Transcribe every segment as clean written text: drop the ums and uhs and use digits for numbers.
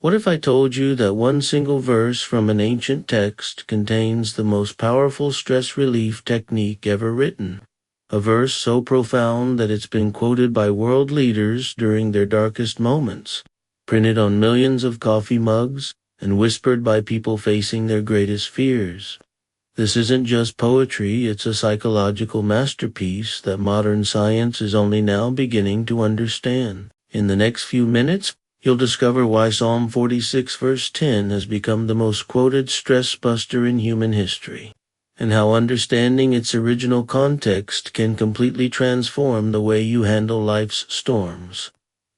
What if I told you that one single verse from an ancient text contains the most powerful stress relief technique ever written? A verse so profound that it's been quoted by world leaders during their darkest moments, printed on millions of coffee mugs, and whispered by people facing their greatest fears. This isn't just poetry, it's a psychological masterpiece that modern science is only now beginning to understand. In the next few minutes, you'll discover why Psalm 46 verse 10 has become the most quoted stress buster in human history, and how understanding its original context can completely transform the way you handle life's storms.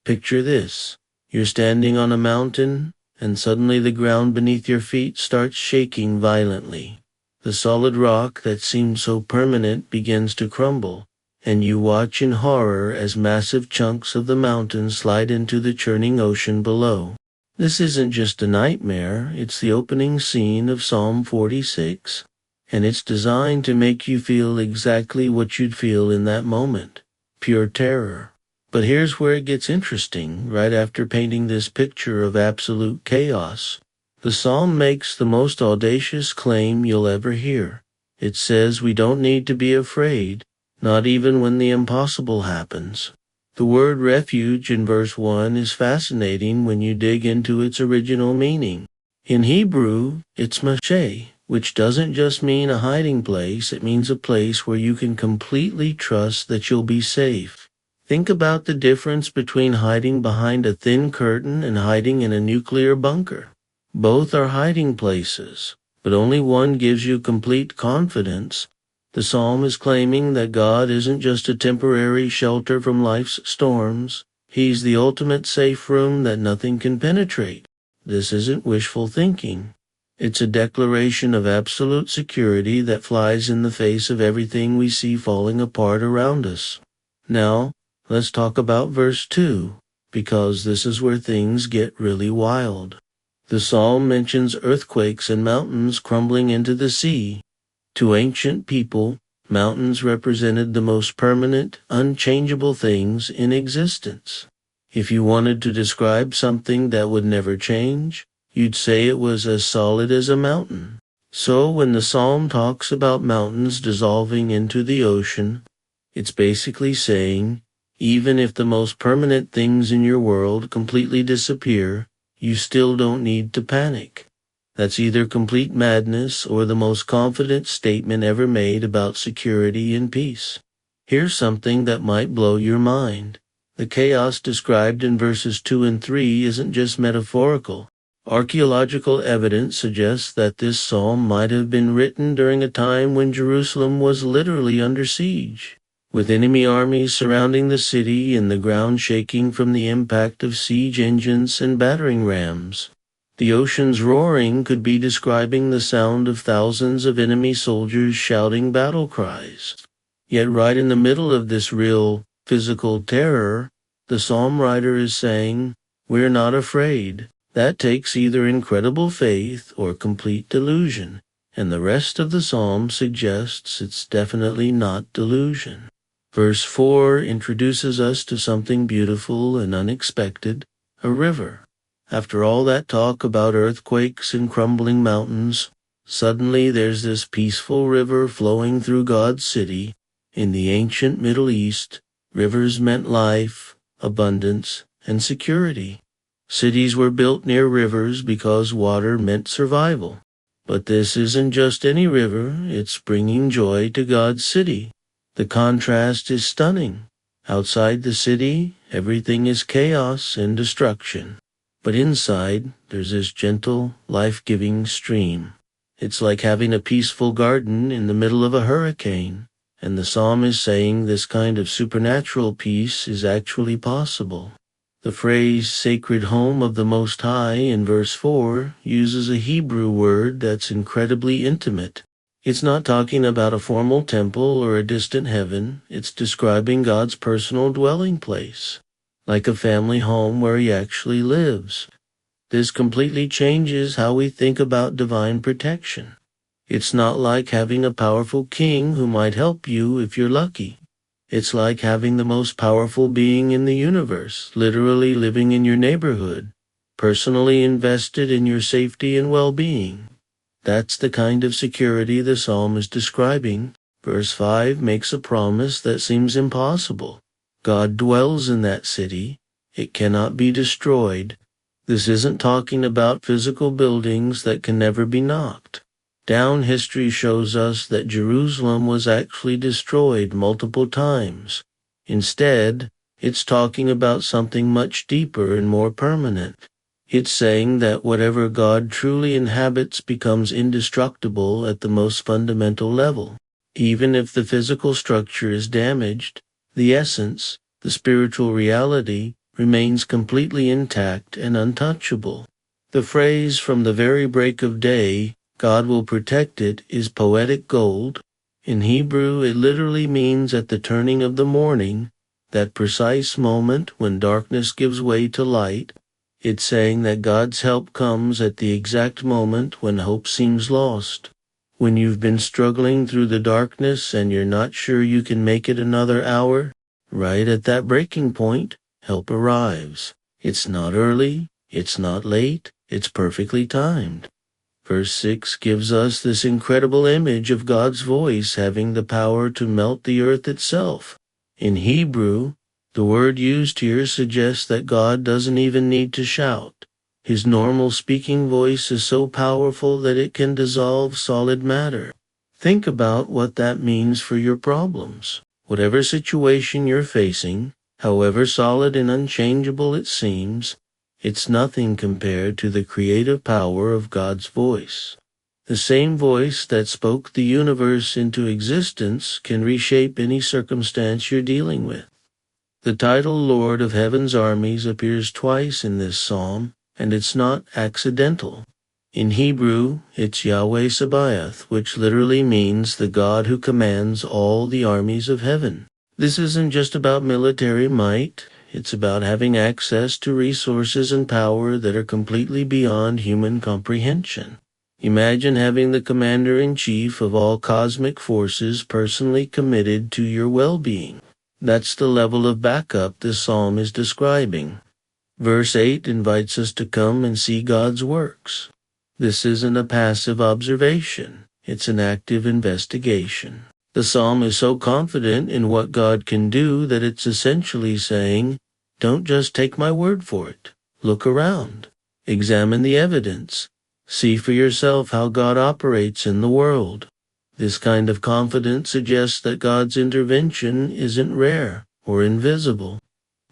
Picture this. You're standing on a mountain, and suddenly the ground beneath your feet starts shaking violently. The solid rock that seemed so permanent begins to crumble, and you watch in horror as massive chunks of the mountain slide into the churning ocean below. This isn't just a nightmare, it's the opening scene of Psalm 46, and it's designed to make you feel exactly what you'd feel in that moment, pure terror. But here's where it gets interesting. Right after painting this picture of absolute chaos, the psalm makes the most audacious claim you'll ever hear. It says we don't need to be afraid, not even when the impossible happens. The word refuge in verse 1 is fascinating when you dig into its original meaning. In Hebrew, it's masheh, which doesn't just mean a hiding place, it means a place where you can completely trust that you'll be safe. Think about the difference between hiding behind a thin curtain and hiding in a nuclear bunker. Both are hiding places, but only one gives you complete confidence. The psalm is claiming that God isn't just a temporary shelter from life's storms. He's the ultimate safe room that nothing can penetrate. This isn't wishful thinking. It's a declaration of absolute security that flies in the face of everything we see falling apart around us. Now, let's talk about verse 2, because this is where things get really wild. The psalm mentions earthquakes and mountains crumbling into the sea. To ancient people, mountains represented the most permanent, unchangeable things in existence. If you wanted to describe something that would never change, you'd say it was as solid as a mountain. So when the psalm talks about mountains dissolving into the ocean, it's basically saying, even if the most permanent things in your world completely disappear, you still don't need to panic. That's either complete madness or the most confident statement ever made about security and peace. Here's something that might blow your mind. The chaos described in verses 2 and 3 isn't just metaphorical. Archaeological evidence suggests that this psalm might have been written during a time when Jerusalem was literally under siege, with enemy armies surrounding the city and the ground shaking from the impact of siege engines and battering rams. The ocean's roaring could be describing the sound of thousands of enemy soldiers shouting battle cries. Yet right in the middle of this real, physical terror, the psalm writer is saying, "We're not afraid." That takes either incredible faith or complete delusion, and the rest of the psalm suggests it's definitely not delusion. Verse 4 introduces us to something beautiful and unexpected, a river. After all that talk about earthquakes and crumbling mountains, suddenly there's this peaceful river flowing through God's city. In the ancient Middle East, rivers meant life, abundance, and security. Cities were built near rivers because water meant survival. But this isn't just any river, it's bringing joy to God's city. The contrast is stunning. Outside the city, everything is chaos and destruction. But inside, there's this gentle, life-giving stream. It's like having a peaceful garden in the middle of a hurricane, and the psalm is saying this kind of supernatural peace is actually possible. The phrase sacred home of the Most High in verse 4 uses a Hebrew word that's incredibly intimate. It's not talking about a formal temple or a distant heaven, it's describing God's personal dwelling place, like a family home where He actually lives. This completely changes how we think about divine protection. It's not like having a powerful king who might help you if you're lucky. It's like having the most powerful being in the universe, literally living in your neighborhood. personally invested in your safety and well-being. That's the kind of security the psalm is describing. Verse 5 makes a promise that seems impossible. God dwells in that city. It cannot be destroyed. This isn't talking about physical buildings that can never be knocked down. History shows us that Jerusalem was actually destroyed multiple times. Instead, it's talking about something much deeper and more permanent. It's saying that whatever God truly inhabits becomes indestructible at the most fundamental level. Even if the physical structure is damaged, the essence, the spiritual reality, remains completely intact and untouchable. The phrase "from the very break of day, God will protect it" is poetic gold. In Hebrew, it literally means at the turning of the morning, that precise moment when darkness gives way to light. It's saying that God's help comes at the exact moment when hope seems lost. When you've been struggling through the darkness and you're not sure you can make it another hour, right at that breaking point, help arrives. It's not early, it's not late, it's perfectly timed. Verse 6 gives us this incredible image of God's voice having the power to melt the earth itself. In Hebrew, the word used here suggests that God doesn't even need to shout. His normal speaking voice is so powerful that it can dissolve solid matter. Think about what that means for your problems. Whatever situation you're facing, however solid and unchangeable it seems, it's nothing compared to the creative power of God's voice. The same voice that spoke the universe into existence can reshape any circumstance you're dealing with. The title Lord of Heaven's Armies appears twice in this psalm, and it's not accidental. In Hebrew, it's Yahweh Sabaoth, which literally means the God who commands all the armies of heaven. This isn't just about military might. It's about having access to resources and power that are completely beyond human comprehension. Imagine having the commander-in-chief of all cosmic forces personally committed to your well-being. That's the level of backup this psalm is describing. Verse 8 invites us to come and see God's works. This isn't a passive observation. It's an active investigation. The psalm is so confident in what God can do that it's essentially saying, don't just take my word for it. Look around. Examine the evidence. See for yourself how God operates in the world. This kind of confidence suggests that God's intervention isn't rare or invisible.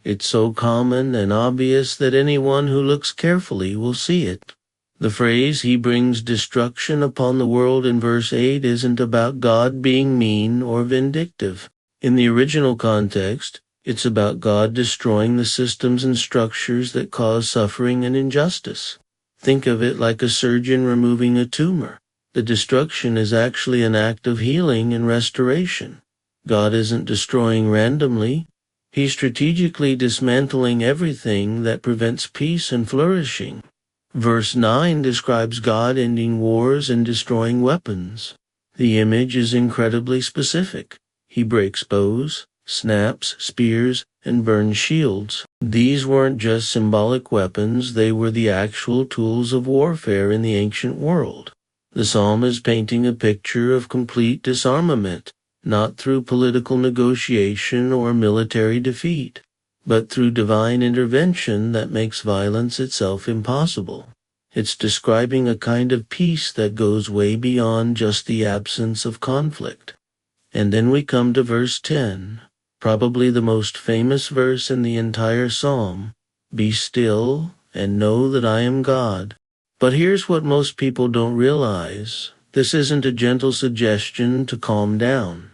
It's so common and obvious that anyone who looks carefully will see it. The phrase "He brings destruction upon the world" in verse 8 isn't about God being mean or vindictive. In the original context, it's about God destroying the systems and structures that cause suffering and injustice. Think of it like a surgeon removing a tumor. The destruction is actually an act of healing and restoration. God isn't destroying randomly. He's strategically dismantling everything that prevents peace and flourishing. Verse 9 describes God ending wars and destroying weapons. The image is incredibly specific. He breaks bows, snaps spears, and burns shields. These weren't just symbolic weapons, they were the actual tools of warfare in the ancient world. The psalm is painting a picture of complete disarmament, not through political negotiation or military defeat, but through divine intervention that makes violence itself impossible. It's describing a kind of peace that goes way beyond just the absence of conflict. And then we come to verse 10, probably the most famous verse in the entire psalm. Be still and know that I am God. But here's what most people don't realize. This isn't a gentle suggestion to calm down.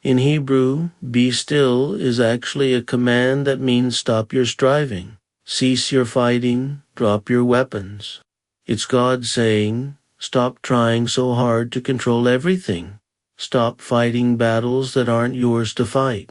In Hebrew, be still is actually a command that means stop your striving, cease your fighting, drop your weapons. It's God saying, stop trying so hard to control everything. Stop fighting battles that aren't yours to fight.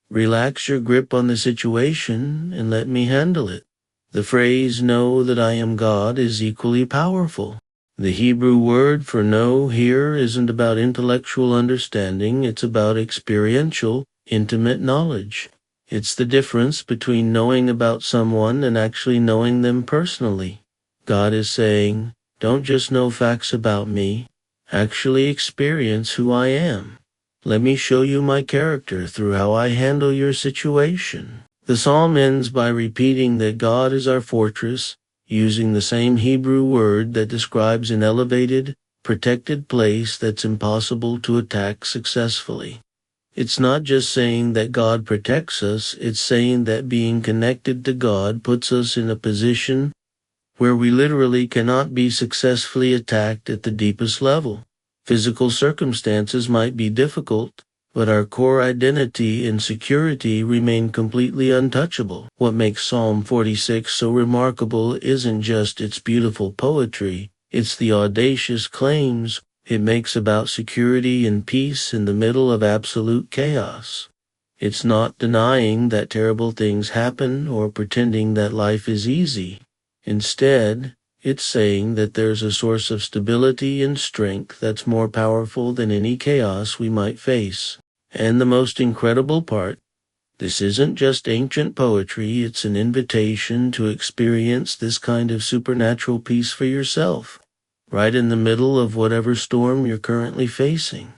Relax your grip on the situation and let me handle it. The phrase "know that I am God" is equally powerful. The Hebrew word for know here isn't about intellectual understanding, it's about experiential, intimate knowledge. It's the difference between knowing about someone and actually knowing them personally. God is saying, don't just know facts about me, actually experience who I am. Let me show you my character through how I handle your situation. The psalm ends by repeating that God is our fortress, using the same Hebrew word that describes an elevated, protected place that's impossible to attack successfully. It's not just saying that God protects us, it's saying that being connected to God puts us in a position where we literally cannot be successfully attacked at the deepest level. Physical circumstances might be difficult, but our core identity and security remain completely untouchable. What makes Psalm 46 so remarkable isn't just its beautiful poetry, it's the audacious claims it makes about security and peace in the middle of absolute chaos. It's not denying that terrible things happen or pretending that life is easy. Instead, it's saying that there's a source of stability and strength that's more powerful than any chaos we might face. And the most incredible part, this isn't just ancient poetry, it's an invitation to experience this kind of supernatural peace for yourself, right in the middle of whatever storm you're currently facing.